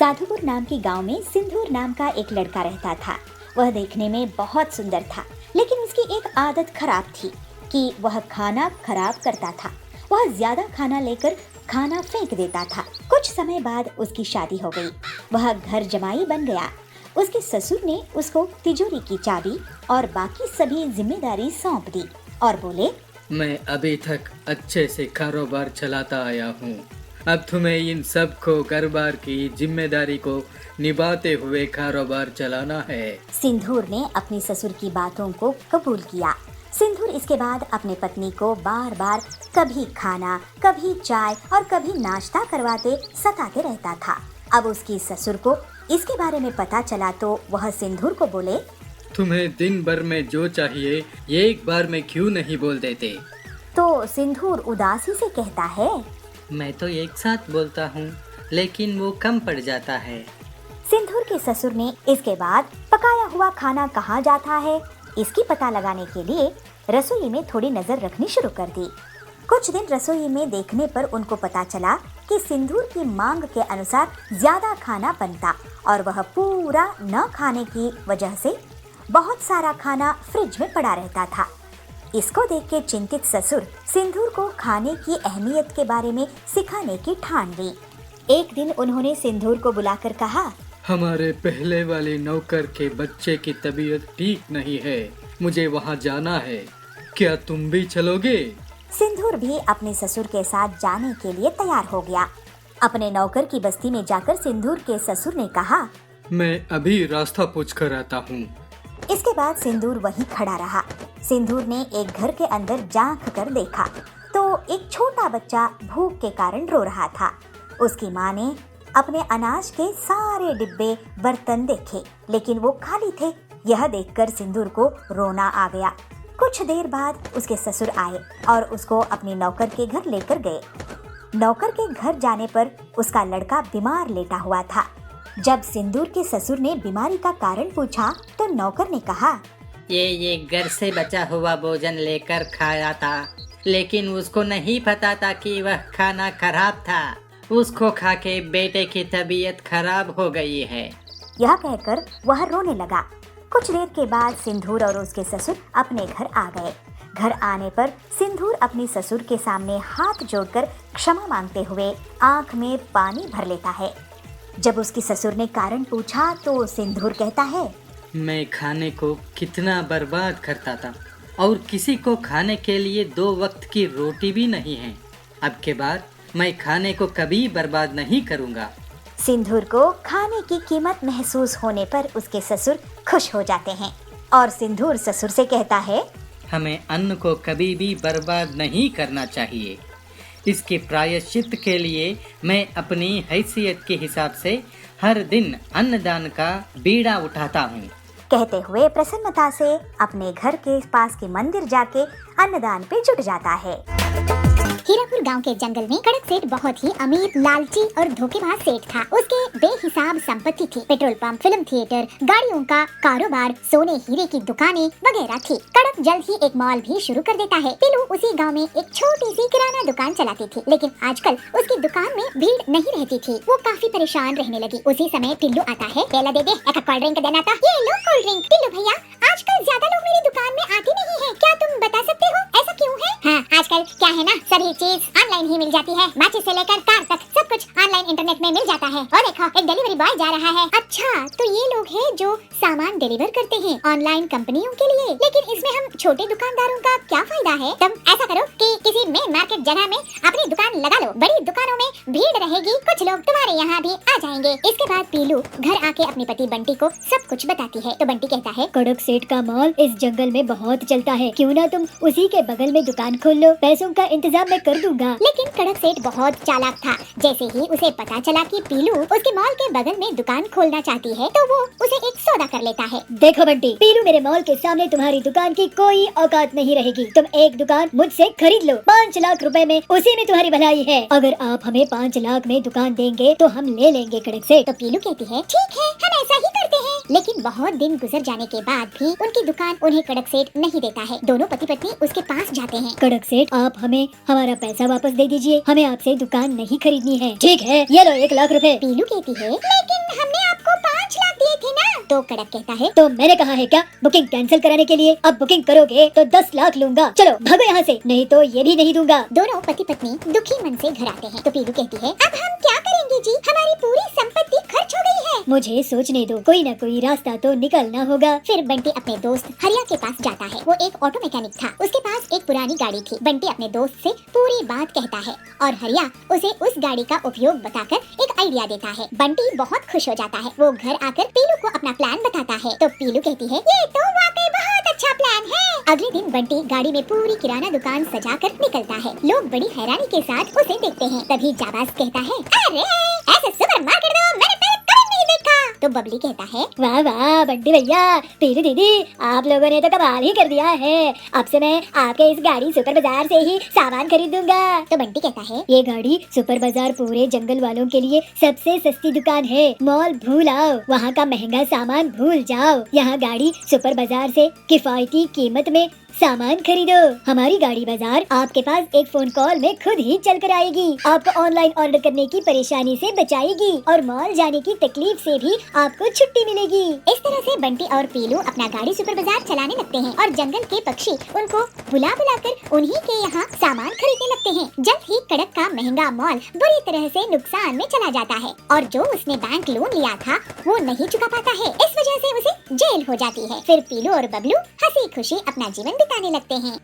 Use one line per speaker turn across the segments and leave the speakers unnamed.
साधुपुर नाम के गांव में सिंदूर नाम का एक लड़का रहता था। वह देखने में बहुत सुंदर था, लेकिन उसकी एक आदत खराब थी कि वह खाना खराब करता था। वह ज्यादा खाना लेकर खाना फेंक देता था। कुछ समय बाद उसकी शादी हो गई। वह घर जमाई बन गया। उसके ससुर ने उसको तिजोरी की चाबी और बाकी सभी जिम्मेदारी सौंप दी और बोले,
मैं अभी तक अच्छे से कारोबार चलाता आया हूँ। अब तुम्हें इन सब को कारोबार की जिम्मेदारी को निभाते हुए कारोबार चलाना है।
सिंदूर ने अपनी ससुर की बातों को कबूल किया। सिंदूर इसके बाद अपने पत्नी को बार बार कभी खाना, कभी चाय और कभी नाश्ता करवाते सताते रहता था। अब उसकी ससुर को इसके बारे में पता चला तो वह सिंदूर को बोले,
तुम्हें दिन भर में जो चाहिए एक बार में क्यों नहीं बोल देते?
तो सिंदूर उदासी से कहता है,
मैं तो एक साथ बोलता हूँ, लेकिन वो कम पड़ जाता है।
सिंदूर के ससुर ने इसके बाद पकाया हुआ खाना कहाँ जाता है इसकी पता लगाने के लिए रसोई में थोड़ी नजर रखनी शुरू कर दी। कुछ दिन रसोई में देखने पर उनको पता चला कि सिंदूर की मांग के अनुसार ज्यादा खाना बनता और वह पूरा न खाने की वजह से बहुत सारा खाना फ्रिज में पड़ा रहता था। इसको देख के चिंतित ससुर सिंदूर को खाने की अहमियत के बारे में सिखाने की ठान ली। एक दिन उन्होंने सिंदूर को बुलाकर कहा,
हमारे पहले वाले नौकर के बच्चे की तबीयत ठीक नहीं है, मुझे वहाँ जाना है, क्या तुम भी चलोगे?
सिंदूर भी अपने ससुर के साथ जाने के लिए तैयार हो गया। अपने नौकर की बस्ती में जाकर सिंदूर के ससुर ने कहा,
मैं अभी रास्ता पूछ कर आता हूँ।
इसके बाद सिंदूर वहीं खड़ा रहा। सिंदूर ने एक घर के अंदर झांक कर देखा तो एक छोटा बच्चा भूख के कारण रो रहा था। उसकी माँ ने अपने अनाज के सारे डिब्बे बर्तन देखे, लेकिन वो खाली थे। यह देखकर सिंदूर को रोना आ गया। कुछ देर बाद उसके ससुर आए और उसको अपने नौकर के घर लेकर गए। नौकर के घर जाने पर उसका लड़का बीमार लेटा हुआ था। जब सिंदूर के ससुर ने बीमारी का कारण पूछा तो नौकर ने कहा,
ये घर से बचा हुआ भोजन लेकर खाया था, लेकिन उसको नहीं पता था कि वह खाना खराब था। उसको खा के बेटे की तबीयत खराब हो गई है।
यह कहकर वह रोने लगा। कुछ देर के बाद सिंदूर और उसके ससुर अपने घर आ गए। घर आने पर सिंदूर अपने ससुर के सामने हाथ जोड़कर क्षमा मांगते हुए आंख में पानी भर लेता है। जब उसके ससुर ने कारण पूछा तो सिंदूर कहता है,
मैं खाने को कितना बर्बाद करता था और किसी को खाने के लिए 2 वक्त की रोटी भी नहीं है। अब के बाद मैं खाने को कभी बर्बाद नहीं करूँगा।
सिंदूर को खाने की कीमत महसूस होने पर उसके ससुर खुश हो जाते हैं और सिंदूर ससुर से कहता है,
हमें अन्न को कभी भी बर्बाद नहीं करना चाहिए। इसके प्रायश्चित के लिए मैं अपनी हैसियत के हिसाब से हर दिन अन्नदान का बीड़ा उठाता हूँ।
कहते हुए प्रसन्नता से अपने घर के पास के मंदिर जाके अन्नदान पे जुट जाता है। हीरापुर गांव के जंगल में कड़क सेठ बहुत ही अमीर, लालची और धोखेबाज सेठ था। उसके बेहिसाब संपत्ति थी। पेट्रोल पंप, फिल्म थिएटर, गाड़ियों का कारोबार, सोने हीरे की दुकानें वगैरह थी। कड़क जल्द ही एक मॉल भी शुरू कर देता है। पिल्लू उसी गांव में एक छोटी सी किराना दुकान चलाती थी, लेकिन आजकल उसकी दुकान में भीड़ नहीं रहती थी। वो काफी परेशान रहने लगी। उसी समय टिल्लू आता है। केला दे दे, एक कोल्ड ड्रिंक देना था। ये लो कोल्ड ड्रिंक। टिल्लू भैया, आजकल ज्यादा लोग मेरी दुकान में आते नहीं है, क्या तुम बता सकते हो ऐसा क्यों है? हाँ, आजकल क्या है ना, सभी चीज ऑनलाइन ही मिल जाती है। माचिस से लेकर कार तक सब कुछ ऑनलाइन इंटरनेट में मिल जाता है। और देखो, एक डिलीवरी बॉय जा रहा है। अच्छा, तो ये लोग हैं जो सामान डिलीवर करते हैं ऑनलाइन कंपनियों के लिए। लेकिन इसमें हम छोटे दुकानदारों का क्या फायदा है? तुम ऐसा करो कि किसी मेन मार्केट जगह में अपनी दुकान लगा लो। बड़ी दुकानों में भीड़ रहेगी, कुछ लोग तुम्हारे यहाँ भी आ जाएंगे। इसके बाद पीलू घर आके अपने पति बंटी को सब कुछ बताती है। तो बंटी कहता है,
कड़क सेठ का मॉल इस जंगल में बहुत चलता है, क्यों ना तुम उसी के बगल में दुकान खोल लो, पैसों का इंतजाम मैं कर दूंगा।
लेकिन कड़क सेठ बहुत चालाक था। जैसे ही उसे पता चला कि पीलू उसके मॉल के बगल में दुकान खोलना चाहती है तो वो उसे एक सौदा कर लेता है।
देखो बंटी, पीलू मेरे मॉल के सामने तुम्हारी दुकान की कोई औकात नहीं रहेगी। तुम एक दुकान मुझसे खरीद लो, 5 लाख रुपए में, उसी में तुम्हारी भलाई है। अगर आप हमें 5 लाख में दुकान देंगे तो हम ले लेंगे कड़क सेठ।
तो पीलू कहती है, ठीक है, हम ऐसा ही करते हैं। लेकिन बहुत दिन गुजर जाने के बाद भी उनकी दुकान उन्हें कड़क सेठ नहीं देता है। दोनों पति पत्नी उसके पास जाते हैं।
कड़क सेठ, आप हमें हमारा पैसा वापस दे दीजिए, हमें आपसे दुकान नहीं खरीदनी है। ठीक है, ये लो 1 लाख रुपए।
पीलू कहती है, लेकिन हमने आपको 5 लाख दिए थे ना। तो कड़क कहता है,
तो मैंने कहा है क्या बुकिंग कैंसिल कराने के लिए? अब बुकिंग करोगे तो 10 लाख लूंगा। चलो भागो यहाँ से, नहीं तो ये भी नहीं दूंगा।
दोनों पति पत्नी दुखी मन से घर आते हैं। तो पीलू कहती है, अब हम क्या करेंगे जी, हमारी पूरी संपत्ति खर्च हो गई है।
मुझे सोचने दो, कोई न कोई रास्ता तो निकलना होगा।
फिर बंटी अपने दोस्त हरिया के पास जाता है। वो एक ऑटो मैकेनिक था। उसके पास एक पुरानी गाड़ी थी। बंटी अपने दोस्त से पूरी बात कहता है और हरिया उसे उस गाड़ी का उपयोग बताकर एक आइडिया देता है। बंटी बहुत खुश हो जाता है। वो घर आकर पीलू को अपना प्लान बताता है। तो पीलू कहती है, ये तो वाकई बहुत अच्छा प्लान है। अगले दिन बंटी गाड़ी में पूरी किराना दुकान सजाकर निकलता है। लोग बड़ी हैरानी के साथ उसे देखते हैं। तभी जाबाज कहता है, अरे ऐसे सुपरमार्केट तो मैंने पहले कभी नहीं देखा। तो बबली कहता है,
वाह वाह बंटी भैया, पीलू दीदी, आप लोगों ने तो कमाल ही कर दिया है। अब से मैं आपके इस गाड़ी सुपर बाजार से ही सामान खरीदूंगा।
तो बंटी कहता है,
ये गाड़ी सुपर बाजार पूरे जंगल वालों के लिए सबसे सस्ती दुकान है। मॉल भूल आओ, वहाँ का महंगा सामान भूल जाओ। यहाँ गाड़ी सुपर बाजार से किफायती कीमत में सामान खरीदो। हमारी गाड़ी बाजार आपके पास एक फोन कॉल में खुद ही चल कर आएगी। आपको ऑनलाइन ऑर्डर करने की परेशानी से बचाएगी और मॉल जाने की तकलीफ से भी आपको छुट्टी मिलेगी।
इस तरह से बंटी और पीलू अपना गाड़ी सुपर बाजार चलाने लगते हैं और जंगल के पक्षी उनको बुला बुलाकर उन्हीं के यहाँ सामान खरीदने लगते हैं। जल्द ही कड़क का महंगा मॉल बुरी तरह से नुकसान में चला जाता है और जो उसने बैंक लोन लिया था वो नहीं चुका पाता है। इस वजह से उसे जेल हो जाती है। फिर पीलू और बबलू हंसी खुशी अपना जीवन बिताने लगते हैं।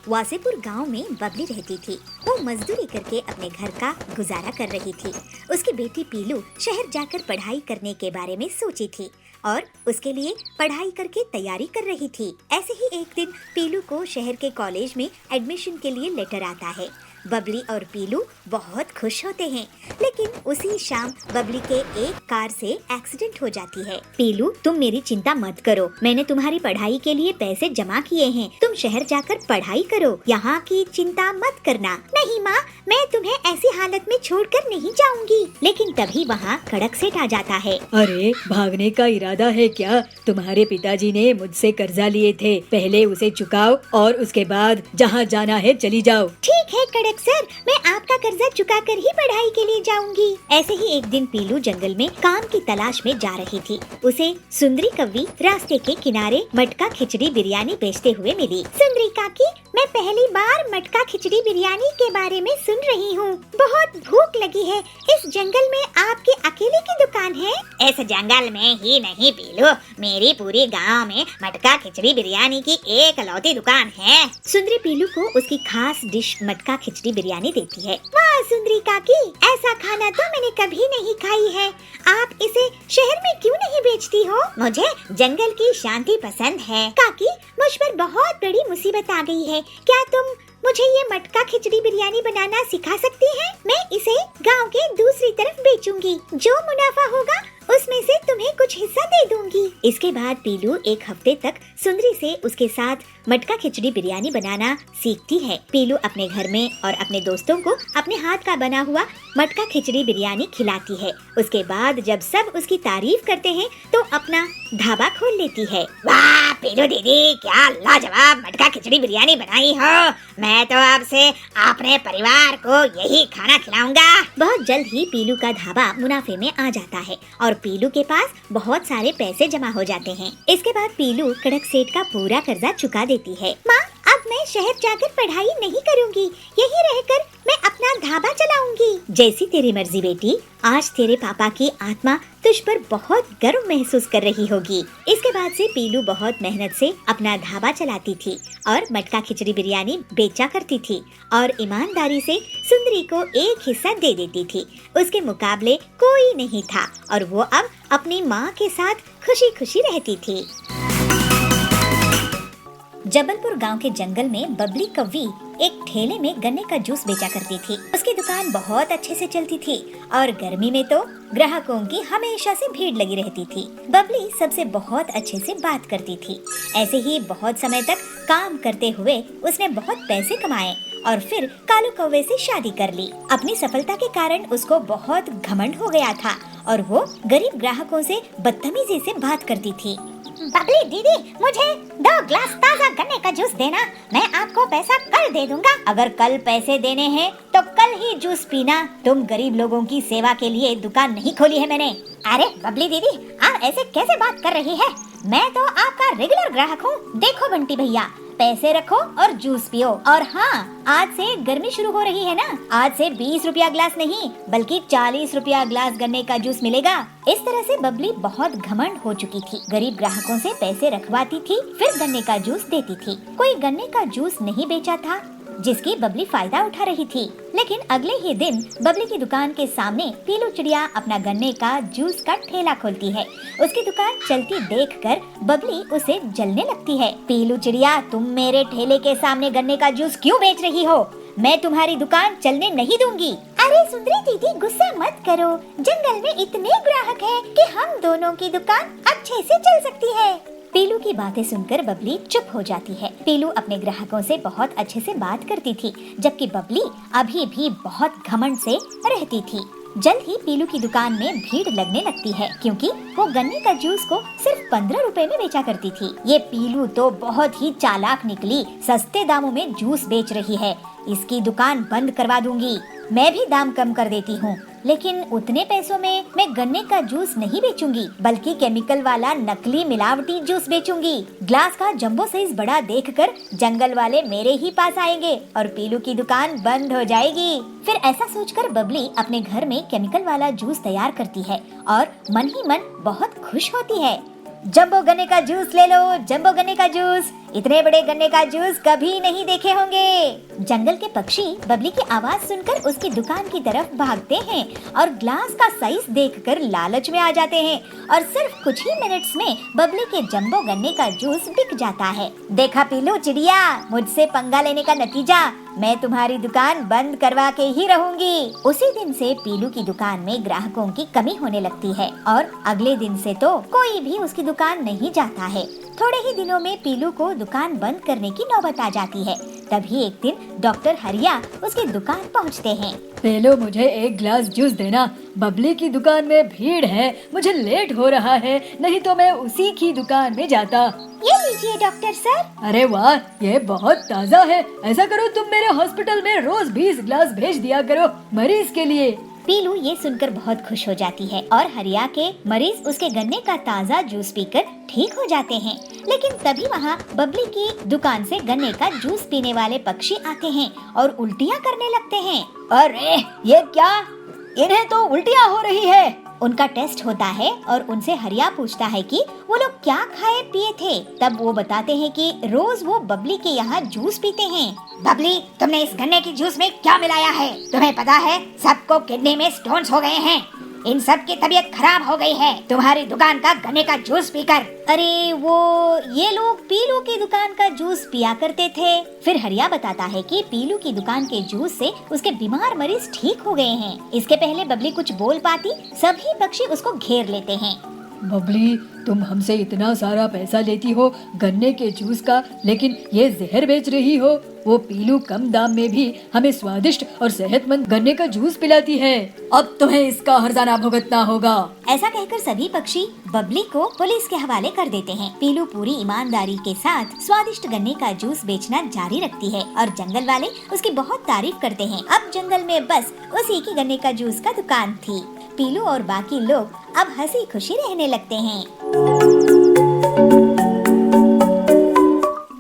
वासेपुर गांव में बबली रहती थी। वो मजदूरी करके अपने घर का गुजारा कर रही थी। उसकी बेटी पीलू शहर जाकर पढ़ाई करने के बारे में सोची थी और उसके लिए पढ़ाई करके तैयारी कर रही थी। ऐसे ही एक दिन पीलू को शहर के कॉलेज में एडमिशन के लिए लेटर आता है। बबली और पीलू बहुत खुश होते हैं, लेकिन उसी शाम बबली के एक कार से एक्सीडेंट हो जाती है। पीलू, तुम मेरी चिंता मत करो, मैंने तुम्हारी पढ़ाई के लिए पैसे जमा किए हैं। तुम शहर जाकर पढ़ाई करो, यहाँ की चिंता मत करना।
नहीं माँ, मैं तुम्हें ऐसी हालत में छोड़कर नहीं जाऊंगी।
लेकिन तभी वहाँ कड़क सेठ आ जाता है।
अरे भागने का इरादा है क्या? तुम्हारे पिताजी ने मुझसे कर्जा लिए थे, पहले उसे चुकाओ और उसके बाद जहाँ जाना है चली जाओ।
ठीक है कड़क सर, मैं आपका कर्जा चुका कर ही पढ़ाई के लिए जाऊंगी।
ऐसे ही एक दिन पीलू जंगल में काम की तलाश में जा रही थी। उसे सुंदरी कव्वी रास्ते के किनारे मटका खिचड़ी बिरयानी बेचते हुए मिली।
सुंदरी काकी, मैं पहली बार मटका खिचड़ी बिरयानी के बारे में सुन रही हूँ। बहुत भूख लगी है। इस जंगल में आपके अकेले की दुकान है?
इस जंगल में ही नहीं पीलू, मेरी पूरी गांव में मटका खिचड़ी बिरयानी की एक लौती दुकान है।
सुंदरी पीलू को उसकी खास डिश मटका खिचड़ी बिरयानी देती है।
वाह सुंदरी काकी, ऐसा खाना तो मैंने कभी नहीं खाई है। आप इसे शहर में क्यों नहीं बेचती हो?
मुझे जंगल की शांति पसंद है।
काकी, मुझ पर बहुत बड़ी मुसीबत आ गई है। क्या तुम मुझे ये मटका खिचड़ी बिरयानी बनाना सिखा सकती हैं? मैं इसे गांव के दूसरी तरफ बेचूंगी। जो मुनाफा होगा उसमें से तुम्हें कुछ हिस्सा दे दूंगी।
इसके बाद पीलू एक हफ्ते तक सुंदरी से उसके साथ मटका खिचड़ी बिरयानी बनाना सीखती है। पीलू अपने घर में और अपने दोस्तों को अपने हाथ का बना हुआ मटका खिचड़ी बिरयानी खिलाती है। उसके बाद जब सब उसकी तारीफ करते हैं तो अपना ढाबा खोल लेती है।
वाह पीलू दीदी, क्या लाजवाब मटका खिचड़ी बिरयानी बनाई हो। मैं तो आपसे अपने परिवार को यही खाना खिलाऊंगा।
बहुत जल्द ही पीलू का ढाबा मुनाफे में आ जाता है और पीलू के पास बहुत सारे पैसे जमा हो जाते हैं। इसके बाद पीलू कड़क सेठ का पूरा कर्जा चुका देती है।
माँ, अब मैं शहर जाकर पढ़ाई नहीं करूँगी, यही रहकर मैं अपना ढाबा चलाऊंगी।
जैसी तेरी मर्जी बेटी, आज तेरे पापा की आत्मा तुझ पर बहुत गर्व महसूस कर रही होगी। इसके बाद से पीलू बहुत मेहनत से अपना ढाबा चलाती थी और मटका खिचड़ी बिरयानी बेचा करती थी और ईमानदारी से सुंदरी को एक हिस्सा दे देती थी। उसके मुकाबले कोई नहीं था और वो अब अपनी माँ के साथ खुशी खुशी रहती थी। जबलपुर गांव के जंगल में बबली कव्वी एक ठेले में गन्ने का जूस बेचा करती थी। उसकी दुकान बहुत अच्छे से चलती थी और गर्मी में तो ग्राहकों की हमेशा से भीड़ लगी रहती थी। बबली सबसे बहुत अच्छे से बात करती थी। ऐसे ही बहुत समय तक काम करते हुए उसने बहुत पैसे कमाए और फिर कालू कौवे से शादी कर ली। अपनी सफलता के कारण उसको बहुत घमंड हो गया था और वो गरीब ग्राहकों से बदतमीजी से बात करती थी।
बबली दीदी, मुझे 2 ग्लास ताज़ा गन्ने का जूस देना, मैं आपको पैसा कल दे दूंगा।
अगर कल पैसे देने हैं तो कल ही जूस पीना। तुम गरीब लोगों की सेवा के लिए दुकान नहीं खोली है मैंने।
अरे बबली दीदी, आप ऐसे कैसे बात कर रही है? मैं तो आपका रेगुलर ग्राहक हूँ।
देखो बंटी भैया, पैसे रखो और जूस पियो। और हाँ, आज से गर्मी शुरू हो रही है ना, आज से 20 रुपया ग्लास नहीं बल्कि 40 रुपया ग्लास गन्ने का जूस मिलेगा। इस तरह से बबली बहुत घमंड हो चुकी थी। गरीब ग्राहकों से पैसे रखवाती थी, फिर गन्ने का जूस देती थी। कोई गन्ने का जूस नहीं बेचा था जिसकी बबली फायदा उठा रही थी। लेकिन अगले ही दिन बबली की दुकान के सामने पीलू चिड़िया अपना गन्ने का जूस का ठेला खोलती है। उसकी दुकान चलती देखकर बबली उसे जलने लगती है। पीलू चिड़िया, तुम मेरे ठेले के सामने गन्ने का जूस क्यों बेच रही हो? मैं तुम्हारी दुकान चलने नहीं दूंगी।
अरे सुंदरी दीदी, गुस्सा मत करो। जंगल में इतने ग्राहक हैं कि हम दोनों की दुकान अच्छे से चल सकती है।
पीलू की बातें सुनकर बबली चुप हो जाती है। पीलू अपने ग्राहकों से बहुत अच्छे से बात करती थी, जबकि बबली अभी भी बहुत घमंड से रहती थी। जल्द ही पीलू की दुकान में भीड़ लगने लगती है, क्योंकि वो गन्ने का जूस को सिर्फ 15 रुपए में बेचा करती थी। ये पीलू तो बहुत ही चालाक निकली, सस्ते दामों में जूस बेच रही है। इसकी दुकान बंद करवा दूंगी। मैं भी दाम कम कर देती हूँ, लेकिन उतने पैसों में मैं गन्ने का जूस नहीं बेचूंगी, बल्कि केमिकल वाला नकली मिलावटी जूस बेचूंगी। ग्लास का जंबो साइज बड़ा देखकर जंगल वाले मेरे ही पास आएंगे और पीलू की दुकान बंद हो जाएगी। फिर ऐसा सोचकर बबली अपने घर में केमिकल वाला जूस तैयार करती है और मन ही मन बहुत खुश होती है। जंबो गन्ने का जूस ले लो, जंबो गन्ने का जूस। इतने बड़े गन्ने का जूस कभी नहीं देखे होंगे। जंगल के पक्षी बबली की आवाज सुनकर उसकी दुकान की तरफ भागते हैं और ग्लास का साइज देखकर लालच में आ जाते हैं और सिर्फ कुछ ही मिनट्स में बबली के जंबो गन्ने का जूस बिक जाता है। देखा पीलू चिड़िया, मुझसे पंगा लेने का नतीजा, मैं तुम्हारी दुकान बंद करवा के ही रहूंगी। उसी दिन से पीलू की दुकान में ग्राहकों की कमी होने लगती है और अगले दिन से तो कोई भी उसकी दुकान नहीं जाता है। थोड़े ही दिनों में पीलू को दुकान बंद करने की नौबत आ जाती है। तभी एक दिन डॉक्टर हरिया उसकी दुकान पहुंचते हैं।
पेलो, मुझे 1 ग्लास जूस देना। बबली की दुकान में भीड़ है, मुझे लेट हो रहा है, नहीं तो मैं उसी की दुकान में जाता।
ये लीजिए डॉक्टर सर।
अरे वाह, ये बहुत ताज़ा है। ऐसा करो, तुम मेरे हॉस्पिटल में रोज 20 ग्लास भेज दिया करो मरीज के लिए।
पीलू ये सुनकर बहुत खुश हो जाती है और हरिया के मरीज उसके गन्ने का ताज़ा जूस पीकर ठीक हो जाते हैं। लेकिन तभी वहाँ बबली की दुकान से गन्ने का जूस पीने वाले पक्षी आते हैं और उल्टियाँ करने लगते हैं।
अरे ये क्या, इन्हें तो उल्टियाँ हो रही है।
उनका टेस्ट होता है और उनसे हरिया पूछता है कि वो लोग क्या खाए पिए थे। तब वो बताते हैं कि रोज वो बबली के यहाँ जूस पीते हैं।
बबली, तुमने इस गन्ने की जूस में क्या मिलाया है? तुम्हें पता है सबको किडनी में स्टोन्स हो गए हैं। इन सब की तबीयत खराब हो गई है तुम्हारी दुकान का गन्ने का जूस पीकर।
अरे ये लोग पीलू की दुकान का जूस पिया करते थे। फिर हरिया बताता है कि पीलू की दुकान के जूस से उसके बीमार मरीज ठीक हो गए हैं। इसके पहले बबली कुछ बोल पाती, सभी पक्षी उसको घेर लेते हैं।
बबली, तुम हमसे इतना सारा पैसा लेती हो गन्ने के जूस का, लेकिन ये जहर बेच रही हो। वो पीलू कम दाम में भी हमें स्वादिष्ट और सेहतमंद गन्ने का जूस पिलाती है। अब तुम्हें इसका हर्जाना भुगतना होगा।
ऐसा कहकर सभी पक्षी बबली को पुलिस के हवाले कर देते हैं। पीलू पूरी ईमानदारी के साथ स्वादिष्ट गन्ने का जूस बेचना जारी रखती है और जंगल वाले उसकी बहुत तारीफ करते हैं। अब जंगल में बस उसी की गन्ने का जूस का दुकान थी। पीलू और बाकी लोग अब हंसी खुशी रहने लगते हैं।